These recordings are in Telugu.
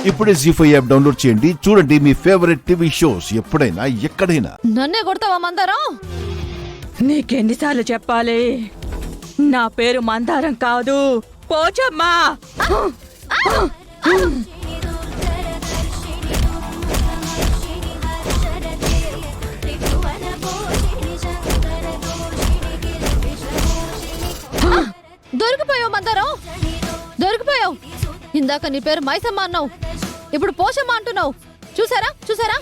ఇప్పుడే జీ5 యాప్ డౌన్లోడ్ చేయండి. చూడండి మీ ఫేవరెట్ టీవీ షోస్ ఎప్పుడైనా ఎక్కడైనా. నన్నే కొడతావా మందారం? నీకెన్నిసార్లు చెప్పాలి? నా పేరు మందారం కాదు, పోచమ్మా. దొరికిపోయావు మందారం, దొరికిపోయావు. ఇందాక నీ పేరు మైసమ్మ అన్నావు, ఇప్పుడు పోషమ్మ అంటున్నావు. చూసారా చూసారా,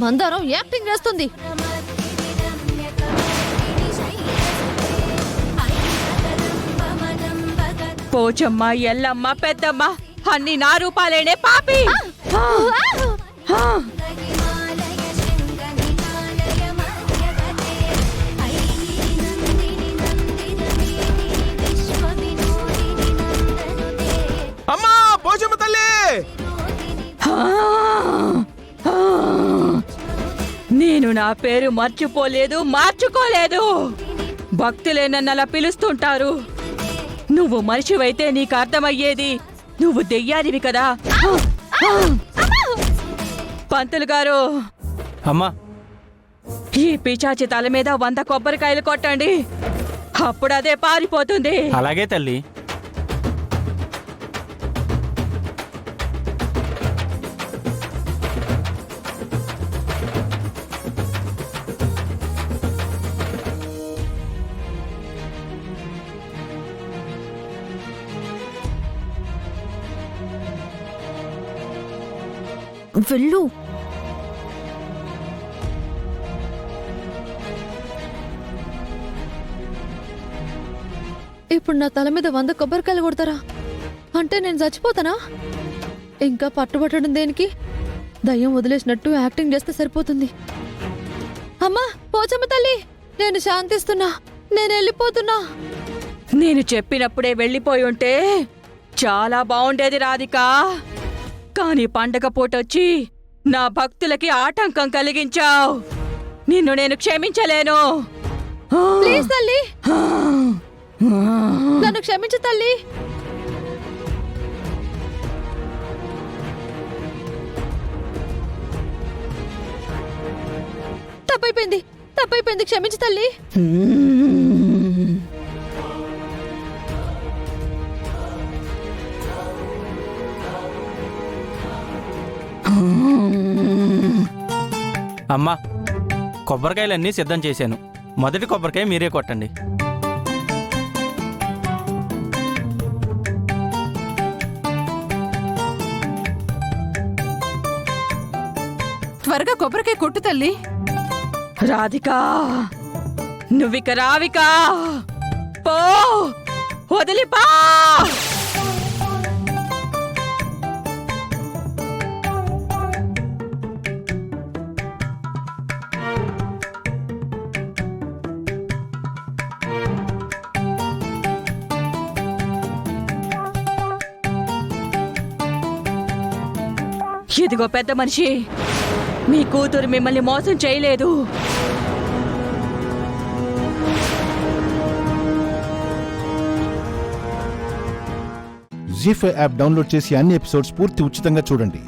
మందారం యాక్టింగ్ చేస్తుంది. పోచమ్మ, ఎల్లమ్మ, పెద్దమ్మ అన్ని నా రూపాలేనే పాపి. అమ్మా పోచమ్మ తల్లి! నేను నా పేరు మర్చిపోలేదు, మార్చుకోలేదు. భక్తులే నన్ను అలా పిలుస్తుంటారు. నువ్వు మనిషివైతే నీకు అర్థమయ్యేది. నువ్వు దెయ్యానివి కదా. పంతులు గారు, అమ్మా, ఈ పిచాచి తల మీద 100 కొబ్బరికాయలు కొట్టండి, అప్పుడు అదే పారిపోతుంది. అలాగే తల్లి. వెళ్ళు. ఇప్పుడు నా తల మీద 100 కొబ్బరికాయలు కొడతారా? అంటే నేను చచ్చిపోతానా? ఇంకా పట్టుబట్టడం దేనికి? దయ్యం వదిలేసినట్టు యాక్టింగ్ చేస్తే సరిపోతుంది. అమ్మా పోచమ్మ తల్లి, నేను శాంతిస్తున్నా, నేను వెళ్ళిపోతున్నా. నేను చెప్పినప్పుడే వెళ్ళిపోయి ఉంటే చాలా బాగుండేది రాధికా. కానీ పండగ పూటొచ్చి నా భక్తులకి ఆటంకం కలిగించావు. నిన్ను నేను క్షమించలేను. ప్లీజ్ తల్లి, నన్ను క్షమించు తల్లి. తప్పైపోయింది, తప్పైపోయింది, క్షమించు తల్లి. అమ్మా, కొబ్బరికాయలన్నీ సిద్ధం చేశాను. మొదటి కొబ్బరికాయ మీరే కొట్టండి. త్వరగా కొబ్బరికాయ కొట్టు తల్లి. రాధికా, నువ్విక రావికా, పో, వదిలిపా. ఇదిగో పెద్ద మనిషి, మీ కూతురు మిమ్మల్ని మోసం చేయలేదు. జీ5 యాప్ డౌన్లోడ్ చేసి అన్ని ఎపిసోడ్స్ పూర్తి ఉచితంగా చూడండి.